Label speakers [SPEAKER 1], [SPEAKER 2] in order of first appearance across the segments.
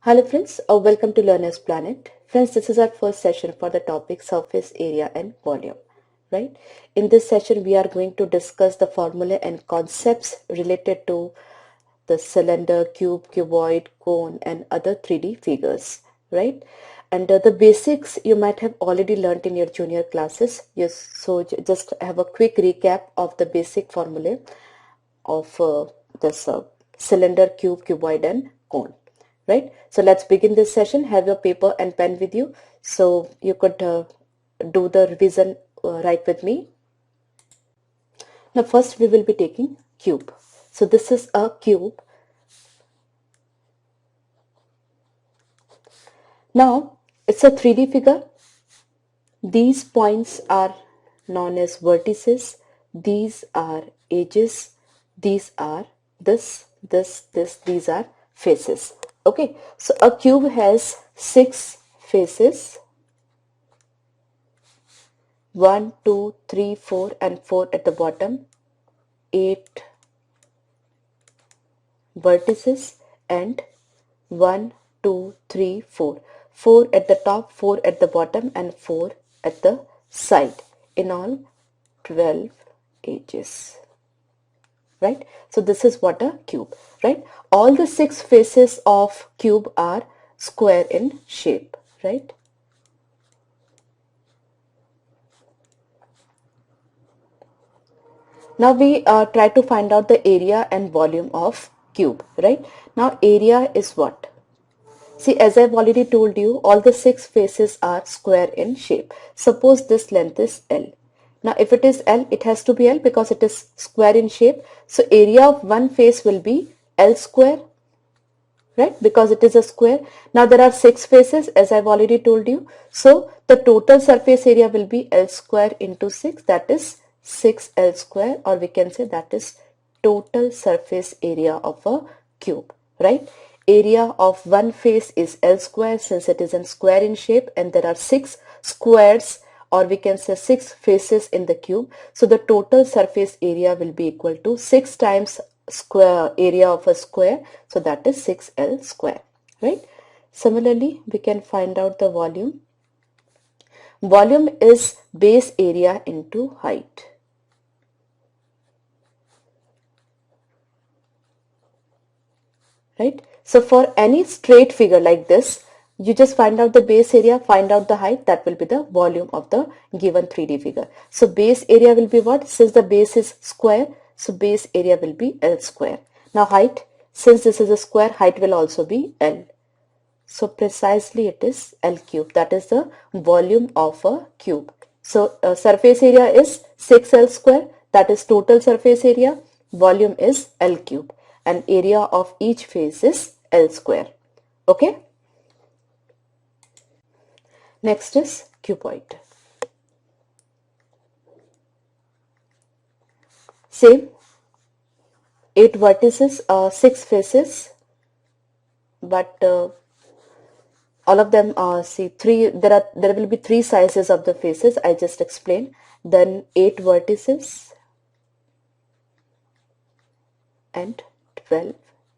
[SPEAKER 1] Hello friends, welcome to Learner's Planet. Friends, this is our first session for the topic surface area and volume, right? In this session, we are going to discuss the formula and concepts related to the cylinder, cube, cuboid, cone and other 3D figures, right? And the basics you might have already learnt in your junior classes. Yes, so just have a quick recap of the basic formula of this cylinder, cube, cuboid and cone, right? So let's begin this session. Have your paper and pen with you so you could do the revision right with me. Now first we will be taking cube. So this is a cube. Now it's a 3D figure. These points are known as vertices. These are edges. These are these are faces. Okay, so a cube has 6 faces. 1, 2, 3, 4 and 4 at the bottom. 8 vertices and 1, 2, 3, 4. 4 at the top, 4 at the bottom and 4 at the side. In all 12 edges. Right? So this is what a cube, right? All the 6 faces of cube are square in shape, right? Now we try to find out the area and volume of cube, right? Now area is what? See, as I've already told you, all the 6 faces are square in shape. Suppose this length is L. Now if it is L, it has to be L because it is square in shape. So area of one face will be L square, right? Because it is a square. Now there are 6 faces as I've already told you. So the total surface area will be L square into 6, that is 6L square, or we can say that is total surface area of a cube, right? Area of one face is L square since it is in square in shape and there are 6 squares, or we can say 6 faces in the cube. So the total surface area will be equal to 6 times square area of a square, so that is 6L square, right? Similarly, we can find out the volume. Volume is base area into height. Right? So for any straight figure like this, you just find out the base area, find out the height, that will be the volume of the given 3D figure. So base area will be what? Since the base is square, so base area will be L square. Now height, since this is a square, height will also be L. So precisely it is L cube, that is the volume of a cube. So surface area is 6L square, that is total surface area. Volume is L cube and area of each face is L square. Okay. Next is cuboid. Same, 8 vertices, 6 faces, but all of them see there will be 3 sizes of the faces I just explained. Then 8 vertices and 12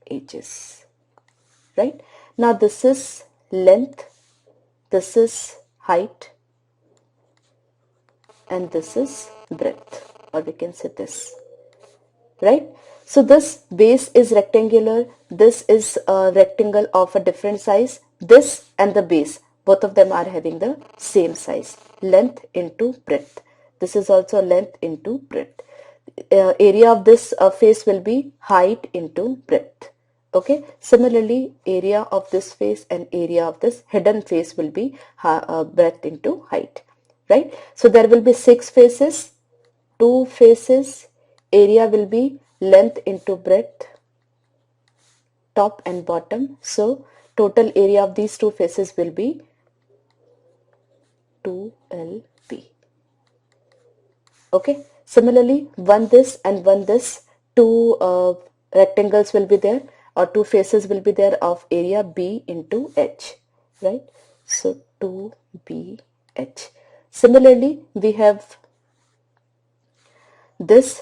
[SPEAKER 1] edges, right? Now this is length, this is height and this is breadth, or we can say this, right? So this base is rectangular, this is a rectangle of a different size. This and the base, both of them are having the same size, length into breadth. This is also length into breadth. Area of this face will be height into breadth. Okay. Similarly, area of this face and area of this hidden face will be breadth into height, right? So there will be 6 faces, 2 faces, area will be length into breadth, top and bottom. So total area of these 2 faces will be 2LB. Okay. Similarly, one this and one this, 2 rectangles will be there, or 2 faces will be there of area B into H, right? So 2BH. Similarly, we have this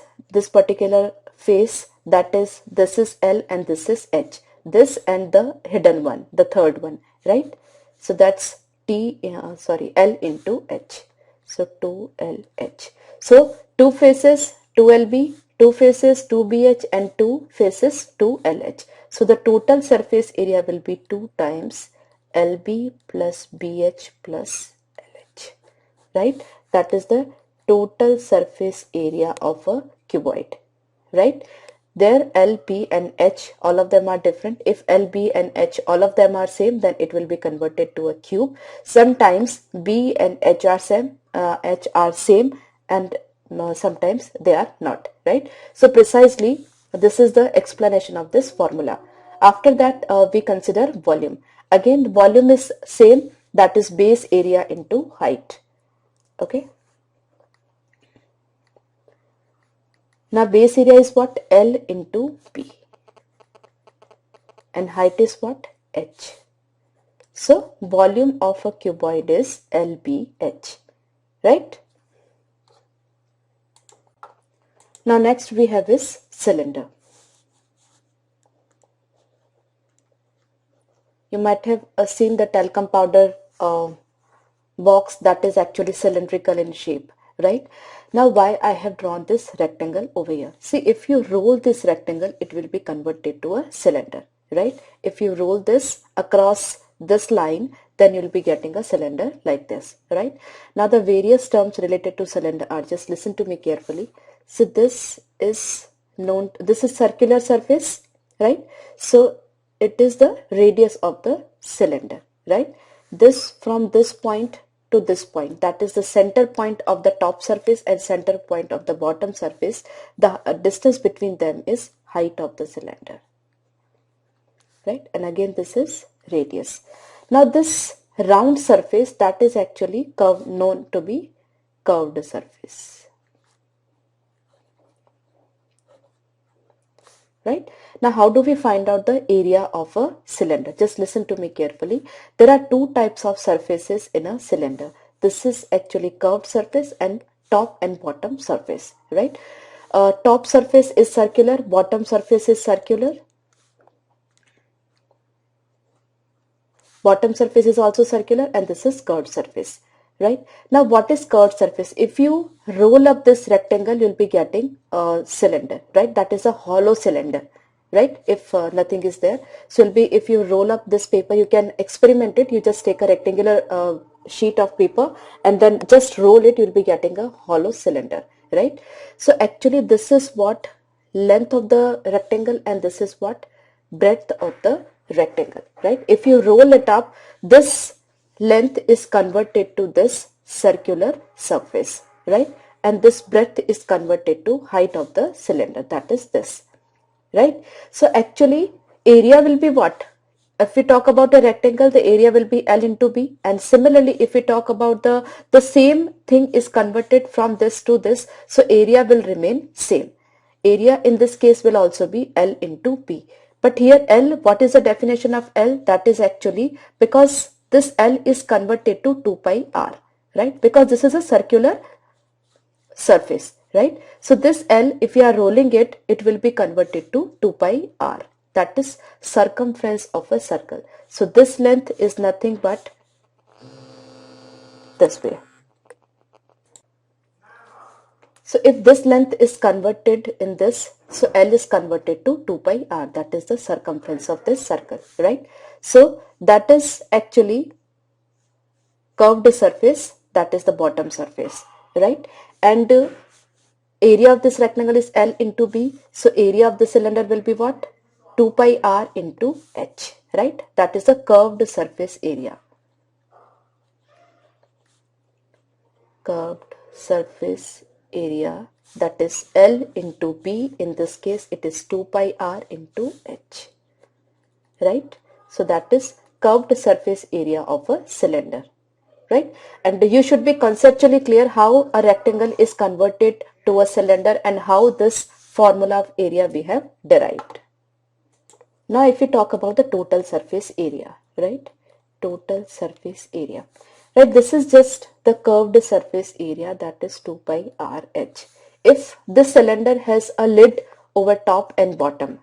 [SPEAKER 1] particular face, that is, this is L and this is H. this and the hidden one, the third one, right? So that's L into H. So 2LH. So two faces 2LB, two faces 2BH and two faces 2LH. So the total surface area will be 2 times LB plus BH plus LH, right? That is the total surface area of a cuboid, right? There L, P and H, all of them are different. If L, B and H, all of them are same, then it will be converted to a cube. Sometimes B and H are same, and sometimes they are not, right? So precisely this is the explanation of this formula. After that we consider volume. Again volume is same, that is base area into height. Okay. Now base area is what? L into P. And height is what? H. So volume of a cuboid is LBH. Right? Now next we have is cylinder. You might have seen the talcum powder box that is actually cylindrical in shape, right? Now why I have drawn this rectangle over here? See, if you roll this rectangle, it will be converted to a cylinder, right? If you roll this across this line, then you'll be getting a cylinder like this, right? Now the various terms related to cylinder are, just listen to me carefully. So this is circular surface, right? So it is the radius of the cylinder, right? This from this point to this point, that is the center point of the top surface and center point of the bottom surface. The distance between them is height of the cylinder, right? And again this is radius. Now this round surface, that is actually known to be curved surface, right? Now how do we find out the area of a cylinder? Just listen to me carefully. There are two types of surfaces in a cylinder. This is actually curved surface and top and bottom surface, right? Top surface is circular, bottom surface is circular. Bottom surface is also circular, and this is curved surface, right? Now what is curved surface? If you roll up this rectangle, you'll be getting a cylinder, right? That is a hollow cylinder, right? If nothing is there, so it'll be, if you roll up this paper, you can experiment it. You just take a rectangular sheet of paper and then just roll it, you'll be getting a hollow cylinder, right? So actually this is what length of the rectangle and this is what breadth of the rectangle, right? If you roll it up, this length is converted to this circular surface, right? And this breadth is converted to height of the cylinder, that is this, right? So actually area will be what? If we talk about a rectangle, the area will be L into B, and similarly if we talk about the same thing is converted from this to this, so area will remain same. Area in this case will also be L into B. But here L, what is the definition of L? That is actually because this L is converted to 2 pi r, right? Because this is a circular surface, right? So this L, if you are rolling it, it will be converted to 2 pi r. That is circumference of a circle. So this length is nothing but this way. So if this length is converted in this, so L is converted to 2 pi r, that is the circumference of this circle, right? So that is actually curved surface, that is the bottom surface, right? And area of this rectangle is L into B, so area of the cylinder will be what? 2 pi r into h, right? That is the curved surface area. Curved surface area, that is L into B. In this case it is 2 pi r into h, right? So that is curved surface area of a cylinder, right? And you should be conceptually clear how a rectangle is converted to a cylinder and how this formula of area we have derived. Now if we talk about the total surface area, right? Total surface area. Right, this is just the curved surface area, that is 2 pi r h. If this cylinder has a lid over top and bottom,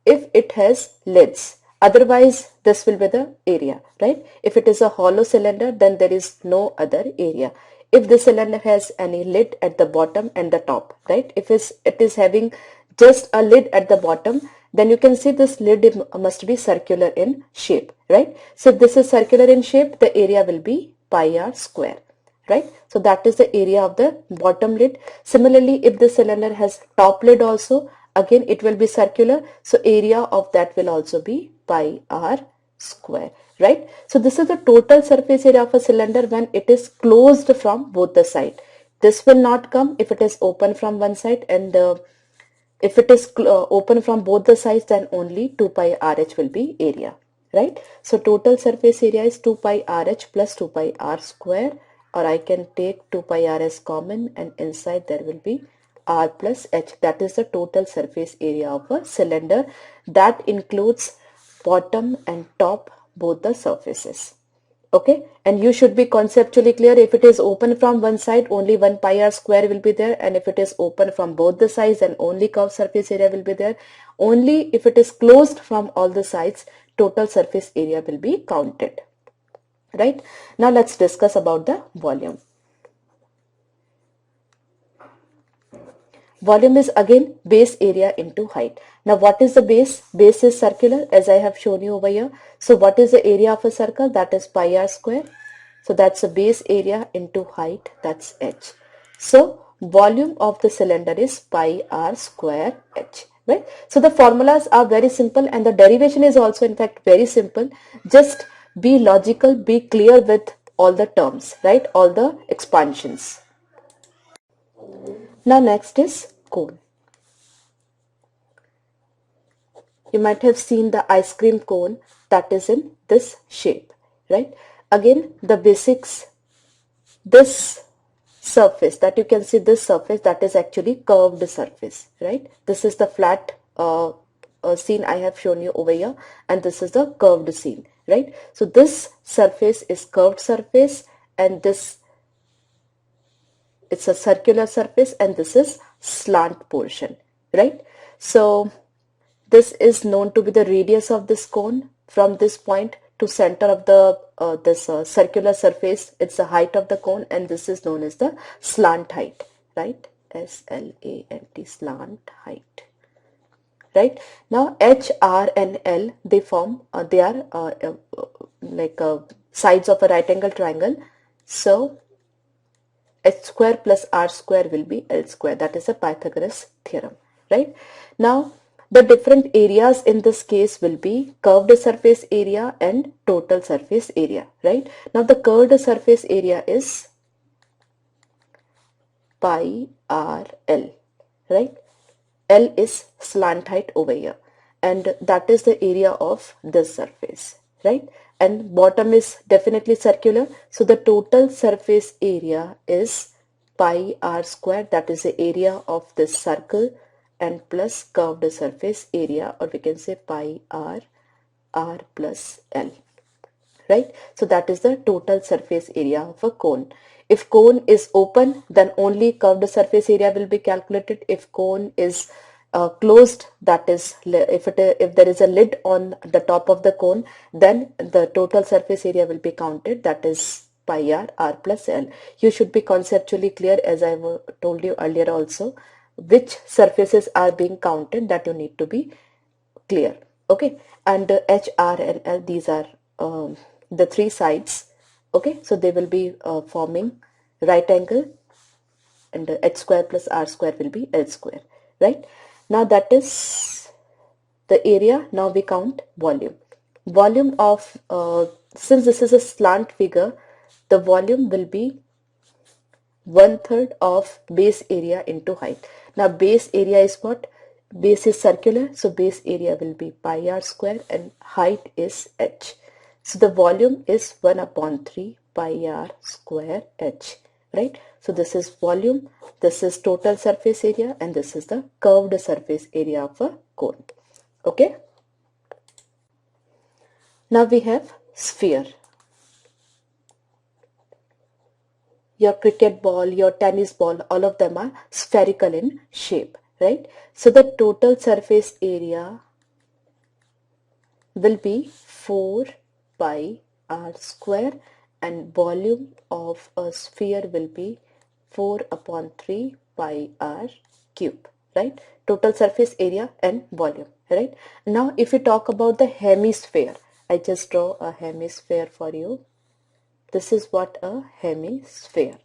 [SPEAKER 1] if it has lids, Otherwise, this will be the area, right? If it is a hollow cylinder, then there is no other area. If the cylinder has any lid at the bottom and the top, right? If it is having just a lid at the bottom, then you can see this lid must be circular in shape, right? So if this is circular in shape, the area will be pi r square, right? So that is the area of the bottom lid. Similarly, if the cylinder has top lid also, again it will be circular, so area of that will also be pi r square, right? So this is the total surface area of a cylinder when it is closed from both the side. This will not come if it is open from one side, and if it is open from both the sides, then only 2 pi RH will be area, right? So total surface area is 2 pi RH plus 2 pi R square, or I can take 2 pi R as common, and inside there will be R plus H. That is the total surface area of a cylinder. That includes bottom and top, both the surfaces. Okay, and you should be conceptually clear. If it is open from one side, only 1 pi r square will be there, and if it is open from both the sides, then only curved surface area will be there. Only if it is closed from all the sides, total surface area will be counted. Right? Now let's discuss about the volume. Volume is again base area into height. Now what is the base? Base is circular, as I have shown you over here. So what is the area of a circle? That is pi r square. So that's the base area into height, that's h. So volume of the cylinder is pi r square h. Right? So the formulas are very simple, and the derivation is also in fact very simple. Just be logical, be clear with all the terms, right? All the expansions. Now next is cone. You might have seen the ice cream cone that is in this shape, right? Again, the basics, this surface that you can see, this surface, that is actually curved surface, right? This is the flat scene I have shown you over here, and this is the curved scene, right? So this surface is curved surface, and this, it's a circular surface, and this is slant portion, right? So this is known to be the radius of this cone. From this point to center of the circular surface, it's the height of the cone, and this is known as the slant height, right? S-L-A-N-T, slant height. Right? Now H, R and L, they form, they are like sides of a right angle triangle. So H square plus R square will be L square. That is a Pythagoras theorem, right? Now the different areas in this case will be curved surface area and total surface area, right? Now the curved surface area is pi r L, right? L is slant height over here, and that is the area of this surface, right? And bottom is definitely circular, so the total surface area is pi r square, that is the area of this circle, and plus curved surface area, or we can say pi r plus L, right? So that is the total surface area of a cone. If cone is open, then only curved surface area will be calculated. If cone is closed, that is, if there is a lid on the top of the cone, then the total surface area will be counted, that is pi r plus L. You should be conceptually clear, as I told you earlier also, which surfaces are being counted, that you need to be clear. Okay, and H, R and L, these are the three sides. Okay, so they will be forming right angle, and H square plus R square will be L square, right? Now that is the area. Now we count volume. Volume of, since this is a slant figure, the volume will be 1/3 of base area into height. Now base area is what? Base is circular, so base area will be pi r square, and height is h. So the volume is 1/3 pi r square h, right? So this is volume, this is total surface area, and this is the curved surface area of a cone. Okay. Now we have sphere. Your cricket ball, your tennis ball, all of them are spherical in shape, right? So the total surface area will be 4 pi r square and volume of a sphere will be 4 upon 3 pi r cube, right? Total surface area and volume, right? Now if we talk about the hemisphere, I just draw a hemisphere for you. This is what a hemisphere,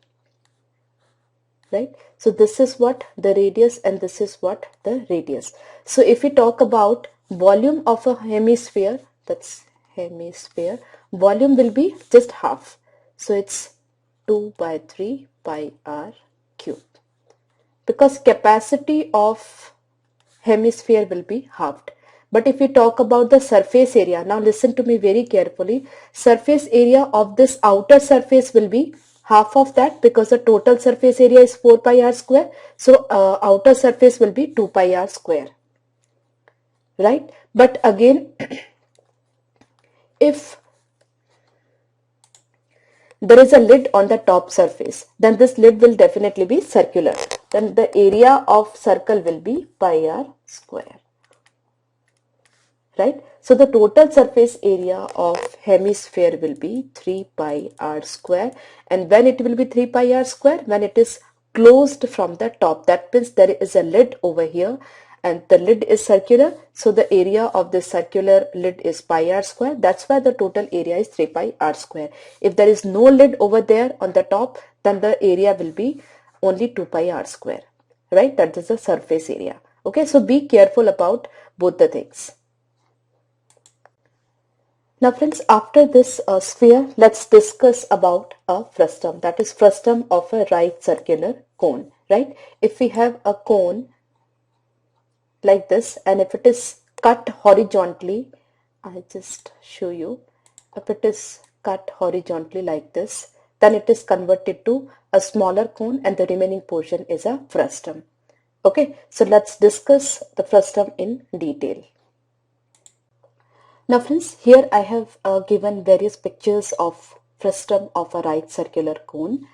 [SPEAKER 1] right? So this is what the radius and this is what the radius. So if we talk about volume of a hemisphere, that's hemisphere, volume will be just half. So it's 2 by 3 pi r cube, because capacity of hemisphere will be halved. But if we talk about the surface area, now listen to me very carefully. Surface area of this outer surface will be half of that, because the total surface area is 4 pi r square. So outer surface will be 2 pi r square, right? But again, if there is a lid on the top surface, then this lid will definitely be circular. Then the area of circle will be pi r square, right? So the total surface area of hemisphere will be 3 pi r square. And when it will be 3 pi r square? When it is closed from the top. That means there is a lid over here and the lid is circular. So the area of the circular lid is pi r square. That's why the total area is 3 pi r square. If there is no lid over there on the top, then the area will be only 2 pi r square, right? That is the surface area. Okay, so be careful about both the things. Now friends, after this sphere, let's discuss about a frustum, that is frustum of a right circular cone, right? If we have a cone like this and if it is cut horizontally, I just show you, if it is cut horizontally like this, then it is converted to a smaller cone and the remaining portion is a frustum. Okay, so let's discuss the frustum in detail. Now friends, here I have given various pictures of frustum of a right circular cone.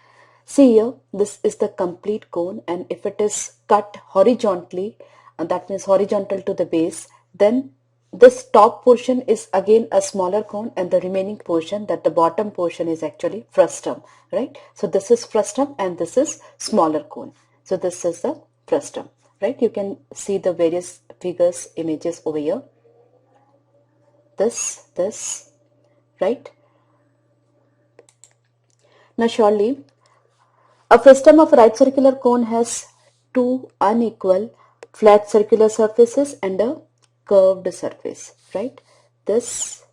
[SPEAKER 1] See here, this is the complete cone, and if it is cut horizontally, that means horizontal to the base, then this top portion is again a smaller cone and the remaining portion, that the bottom portion, is actually frustum, right? So this is frustum and this is smaller cone. So this is the frustum, right? You can see the various figures, images over here. This, right? Now surely a frustum of a right circular cone has two unequal flat circular surfaces and a curved surface, right? This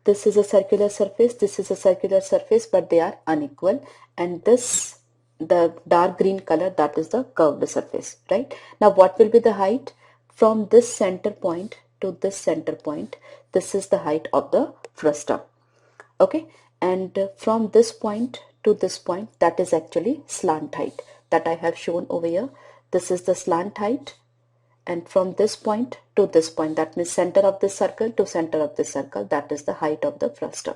[SPEAKER 1] is a circular surface, this is a circular surface, but they are unequal, and this, the dark green color, that is the curved surface, right? Now what will be the height from this center point to this center point? This is the height of the frustum, okay? And from this point to this point, that is actually slant height that I have shown over here. This is the slant height, and from this point to this point, that means center of this circle to center of this circle, that is the height of the frustum,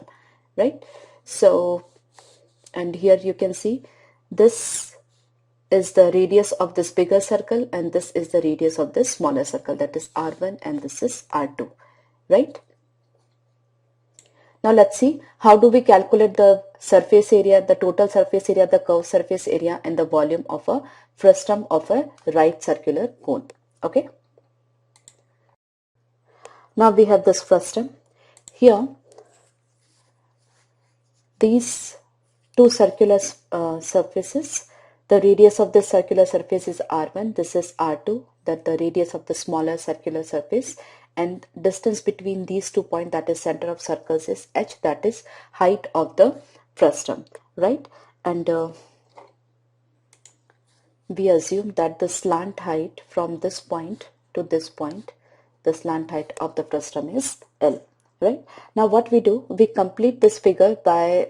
[SPEAKER 1] right? So, and here you can see this is the radius of this bigger circle and this is the radius of this smaller circle, that is R1, and this is R2, right? Now let's see, how do we calculate the surface area, the total surface area, the curved surface area, and the volume of a frustum of a right circular cone. Okay. Now we have this frustum. Here, these two circular surfaces, the radius of this circular surface is R1, this is R2, that the radius of the smaller circular surface, and distance between these 2 points, that is center of circles, is H, that is height of the frustum, right? And we assume that the slant height from this point to this point, the slant height of the frustum is L, right? Now what we do, we complete this figure by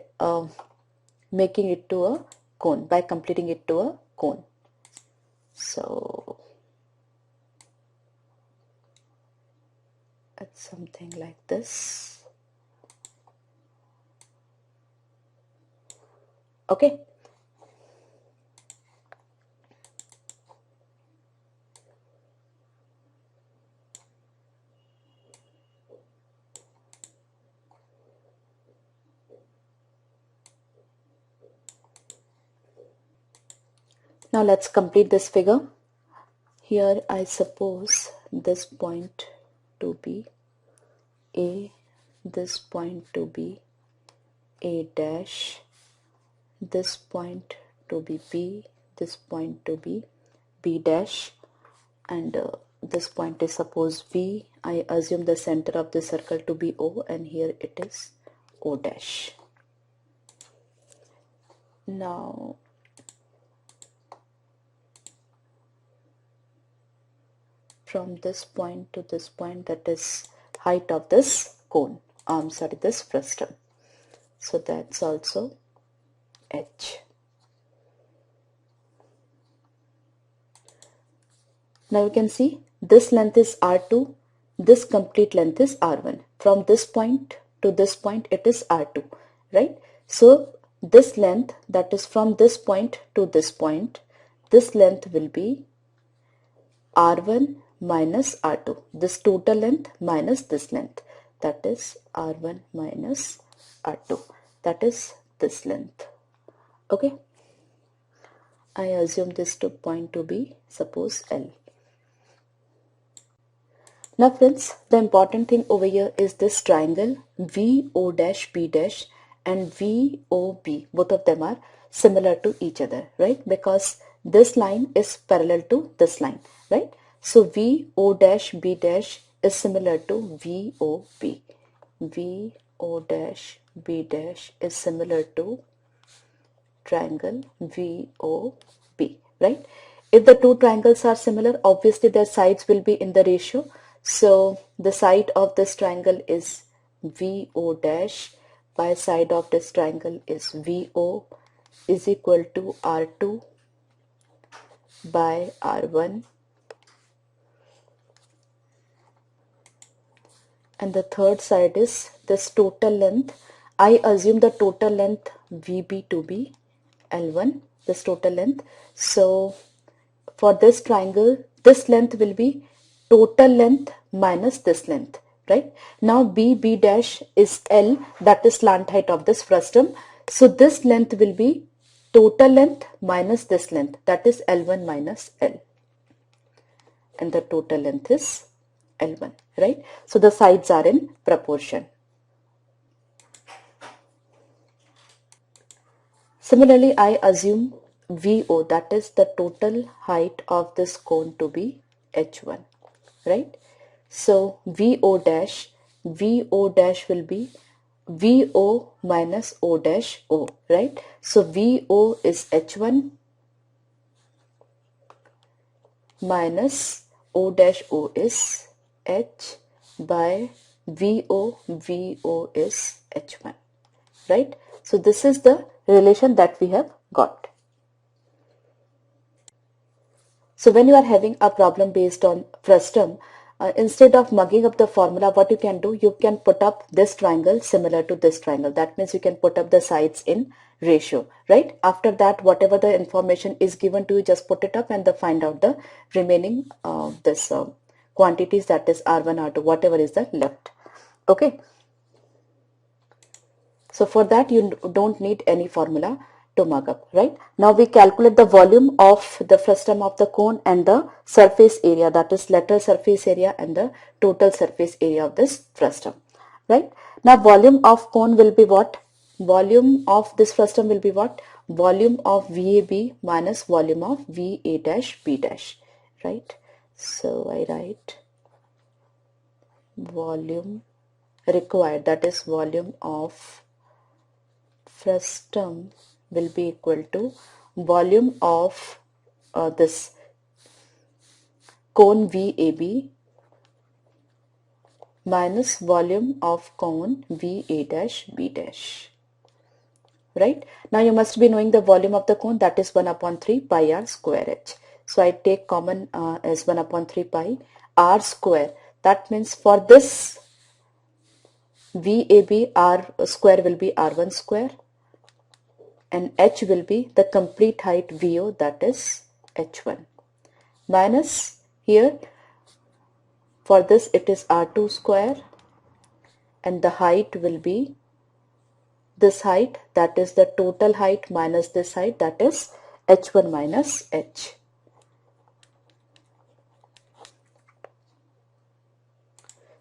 [SPEAKER 1] making it to a cone, by completing it to a cone. So it's something like this. Okay. Now let's complete this figure. Here I suppose this point to be A, this point to be A dash, this point to be B, this point to be B dash, and this point is suppose V. I assume the center of the circle to be O, and here it is O dash. Now from this point to this point, that is height of this cone, this frustum. So that's also H. Now you can see this length is R2, this complete length is R1. From this point to this point it is R2, right? So this length, that is from this point to this point, this length will be R1 minus R2. This total length minus this length, that is R1 minus R2. That is this length. Okay. I assume this point to be suppose L. Now friends, the important thing over here is this triangle VO dash B dash and VOB. Both of them are similar to each other, right? Because this line is parallel to this line, right? So VO dash B dash is similar to VOB. VO dash B dash is similar to triangle VOB, right? If the two triangles are similar, obviously their sides will be in the ratio. So the side of this triangle is VO dash by side of this triangle is VO is equal to R2 by R1, and the third side is this total length. I assume the total length VB to be L1, this total length. So for this triangle, this length will be total length minus this length, right? Now B dash is L, that is slant height of this frustum. So this length will be total length minus this length, that is L1 minus L, and the total length is L1, right? So the sides are in proportion. Similarly, I assume VO, that is the total height of this cone, to be H1, right? So VO dash will be VO minus O dash O, right? So VO is H1 minus O dash O is H by VO is H1, right? So this is the relation that we have got. So when you are having a problem based on frustum, instead of mugging up the formula, what you can do, you can put up this triangle similar to this triangle. That means you can put up the sides in ratio, right? After that, whatever the information is given to you, just put it up and find out the remaining quantities, that is R1, R2, whatever is the left. Okay. So for that, you don't need any formula to mug up, right? Now we calculate the volume of the frustum of the cone and the surface area, that is lateral surface area and the total surface area of this frustum, right? Now volume of cone will be what? Volume of this frustum will be what? Volume of VAB minus volume of VA dash B dash, right? So I write volume required, that is volume of frustum will be equal to volume of this cone VAB minus volume of cone VA dash B dash, right? Now you must be knowing the volume of the cone, that is 1 upon 3 pi r square h. So I take common as 1 upon 3 pi r square. That means for this VAB, r square will be r1 square, and h will be the complete height VO, that is h1, minus here for this it is r2 square, and the height will be this height, that is the total height minus this height, that is h1 minus h.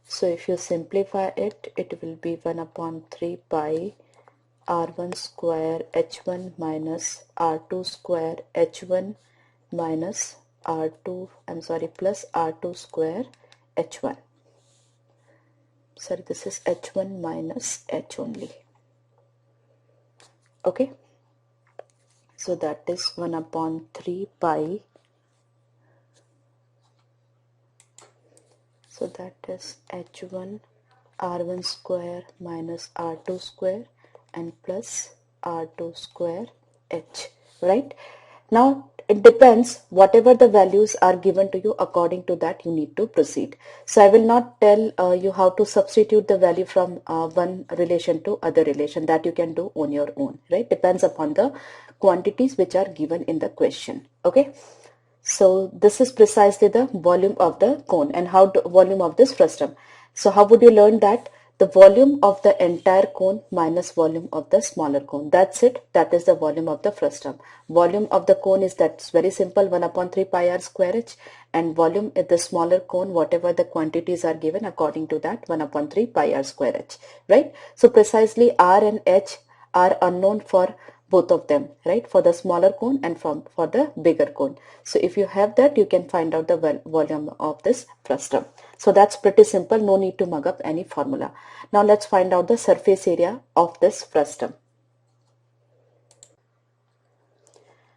[SPEAKER 1] So if you simplify it, it will be 1 upon 3 pi r1 square h1 minus r2 square h1 minus r2, plus r2 square h1. Sorry, this is h1 minus h only. Okay. So that is 1 upon 3 pi. So that is h1 r1 square minus r2 square and plus r2 square h, right? Now it depends, whatever the values are given to you, according to that you need to proceed. So I will not tell you how to substitute the value from one relation to other relation. That you can do on your own, right? Depends upon the quantities which are given in the question. Okay. So this is precisely the volume of the cone and how to volume of this frustum. So how would you learn that? The volume of the entire cone minus volume of the smaller cone. That's it. That is the volume of the frustum. Volume of the cone is, that's very simple, 1 upon 3 pi r square h, and volume is the smaller cone, whatever the quantities are given according to that, 1 upon 3 pi r square h, right? So precisely r and h are unknown for both of them, right? For the smaller cone and for the bigger cone. So if you have that, you can find out the volume of this frustum. So that's pretty simple. No need to mug up any formula. Now let's find out the surface area of this frustum.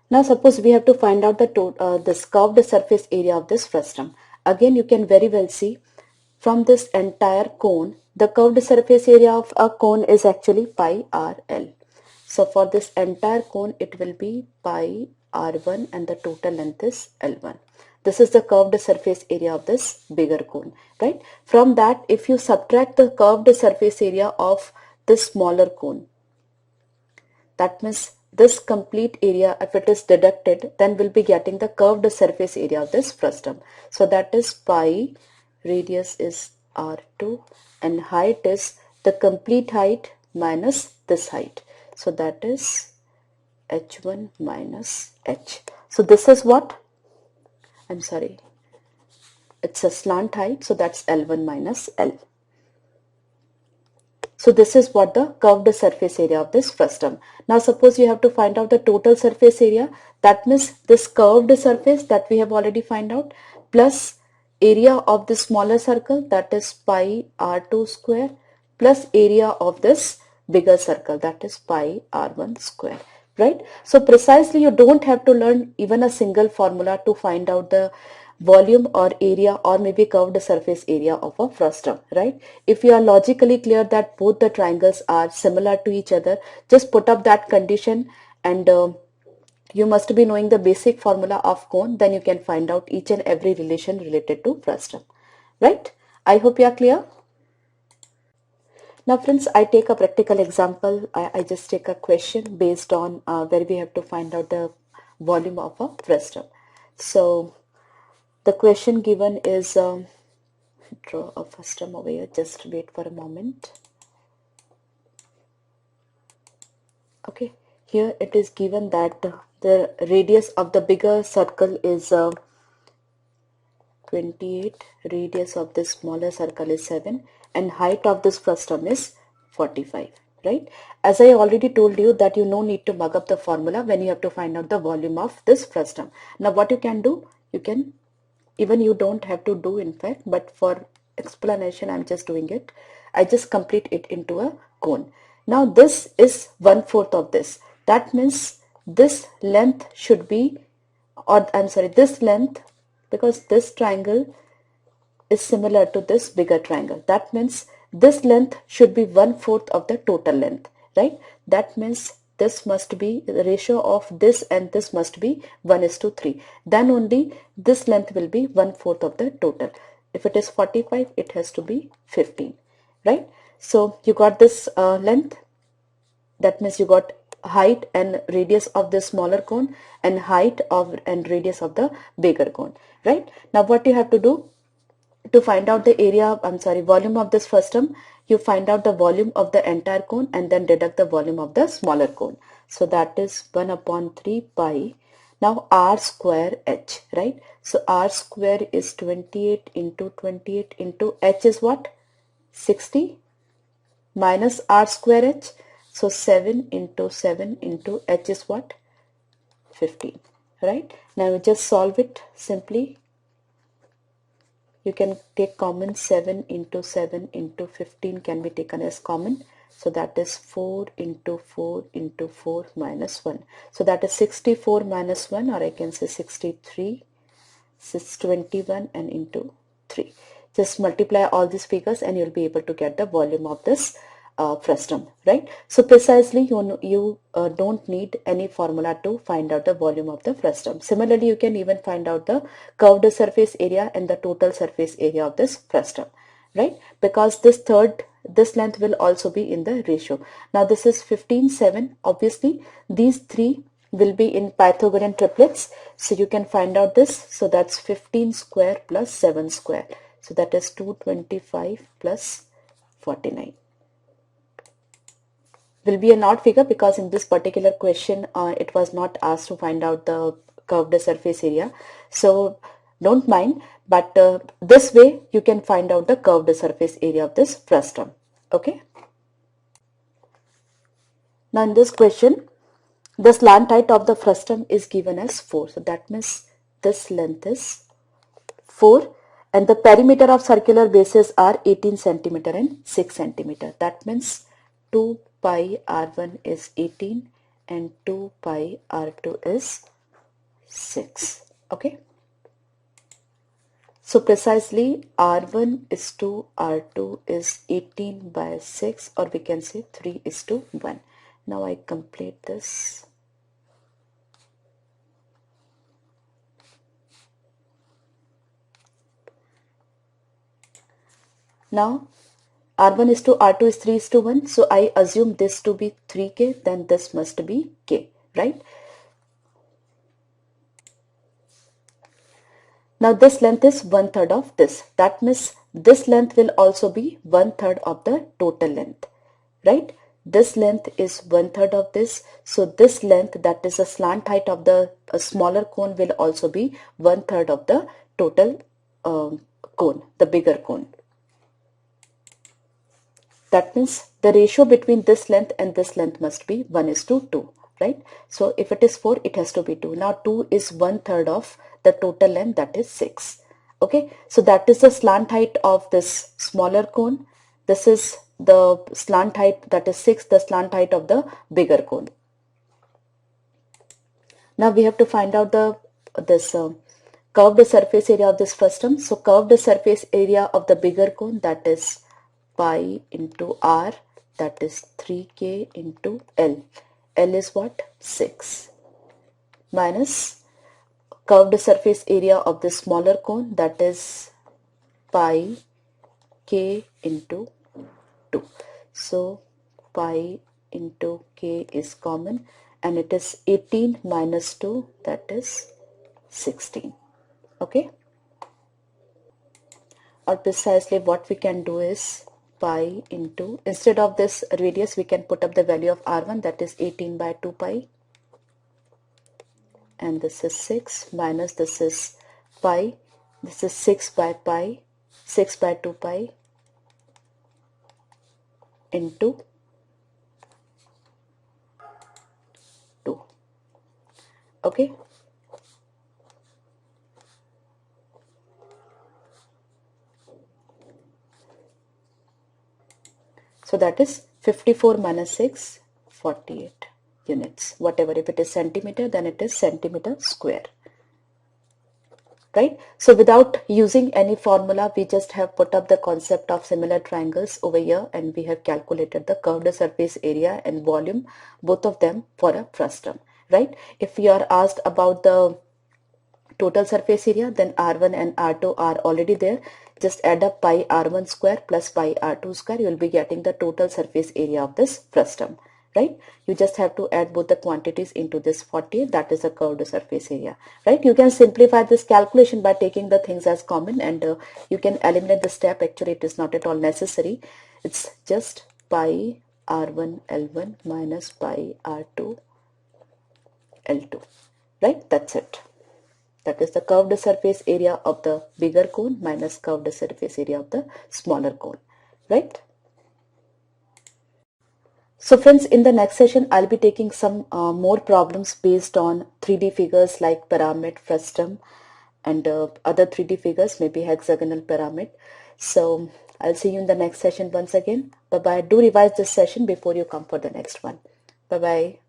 [SPEAKER 1] Now suppose we have to find out this curved surface area of this frustum. Again, you can very well see from this entire cone, the curved surface area of a cone is actually pi rl. So for this entire cone, it will be pi r1 and the total length is l1. This is the curved surface area of this bigger cone, right? From that, if you subtract the curved surface area of this smaller cone, that means this complete area, if it is deducted, then we'll be getting the curved surface area of this frustum. So that is pi, radius is r2 and height is the complete height minus this height. So that is h1 minus h. So this is what? I'm sorry. It's a slant height. So that's L1 minus L. So this is what the curved surface area of this frustum. Now suppose you have to find out the total surface area. That means this curved surface that we have already find out plus area of this smaller circle, that is pi r2 square, plus area of this bigger circle, that is pi r1 square, right? So precisely you don't have to learn even a single formula to find out the volume or area or maybe curved surface area of a frustum, right? If you are logically clear that both the triangles are similar to each other, just put up that condition and you must be knowing the basic formula of cone, then you can find out each and every relation related to frustum, right? I hope you are clear. Now friends, I take a practical example. I just take a question based on where we have to find out the volume of a frustum. So the question given is, draw a frustum over here, just wait for a moment. Okay, here it is given that the radius of the bigger circle is 28, radius of this smaller circle is 7 and height of this frustum is 45, right? As I already told you that you no need to mug up the formula when you have to find out the volume of this frustum. Now what you can do, you can, even you don't have to do in fact, but for explanation I'm just doing it. I just complete it into a cone. Now this is 1/4 of this. That means this length should be, or I'm sorry, this length, because this triangle is similar to this bigger triangle. That means this length should be 1/4 of the total length, right? That means this must be, the ratio of this and this must be 1:3. Then only this length will be 1/4 of the total. If it is 45, it has to be 15, right? So you got this length. That means you got height and radius of the smaller cone and height of and radius of the bigger cone, right? Now what you have to do to find out the area, volume of this frustum, you find out the volume of the entire cone and then deduct the volume of the smaller cone. So that is 1/3 pi Now r square h, right? So r square is 28 into 28 into h is what? 60 minus r square h. So 7 into 7 into h is what? 15, right? Now we just solve it simply. You can take common. 7 into 7 into 15 can be taken as common. So that is 4 into 4 into 4 minus 1. So that is 64 minus 1, or I can say 63. 621 and into 3. Just multiply all these figures and you'll be able to get the volume of this frustum, right? So precisely you don't need any formula to find out the volume of the frustum. Similarly, you can even find out the curved surface area and the total surface area of this frustum, right? Because this length will also be in the ratio. Now this is 15, 7. Obviously, these three will be in Pythagorean triplets. So you can find out this. So that's 15 square plus 7 square. So that is 225 plus 49. Will be an odd figure because in this particular question it was not asked to find out the curved surface area. So don't mind, but this way you can find out the curved surface area of this frustum. Okay. Now in this question, the slant height of the frustum is given as 4. So that means this length is 4 and the perimeter of circular bases are 18 centimeter and 6 centimeter. That means 2 pi r1 is 18 and 2 pi r2 is 6. Okay. So precisely r1 is to r2 is 18 by 6, or we can say 3 is to 1. Now I complete this. Now r1 is to r2 is 3 is to 1. So I assume this to be 3k, then this must be k, right? Now this length is 1/3 of this. That means this length will also be 1/3 of the total length, right? This length is 1/3 of this. So this length, that is the slant height of the smaller cone, will also be 1/3 of the total cone, the bigger cone. That means the ratio between this length and this length must be 1 is to 2, right? So if it is 4, it has to be 2. Now 2 is 1/3 of the total length, that is 6. Okay, so that is the slant height of this smaller cone. This is the slant height, that is 6, the slant height of the bigger cone. Now we have to find out this curved surface area of this frustum. So curved surface area of the bigger cone, that is pi into r, that is 3k into L. L is what? 6. Minus curved surface area of the smaller cone, that is pi k into 2. So pi into k is common and it is 18 minus 2, that is 16. Okay. Or precisely what we can do is pi into, instead of this radius we can put up the value of r1, that is 18 by 2 pi, and this is 6 minus this is pi, this is 6 by pi, 6 by 2 pi into 2. Okay. So that is 54 minus 6, 48 units. Whatever, if it is centimeter, then it is centimeter square. Right? So without using any formula, we just have put up the concept of similar triangles over here and we have calculated the curved surface area and volume, both of them for a frustum. Right? If you are asked about the total surface area, then r1 and r2 are already there. Just add up pi r1 square plus pi r2 square. You will be getting the total surface area of this frustum, right? You just have to add both the quantities into this 48. That is the curved surface area, right? You can simplify this calculation by taking the things as common and you can eliminate the step. Actually, it is not at all necessary. It's just pi r1 L1 minus pi r2 L2. right? That's it. That is the curved surface area of the bigger cone minus curved surface area of the smaller cone, right? So friends, in the next session, I'll be taking some more problems based on 3D figures like pyramid, frustum, and other 3D figures, maybe hexagonal pyramid. So I'll see you in the next session once again. Bye-bye. Do revise this session before you come for the next one. Bye-bye.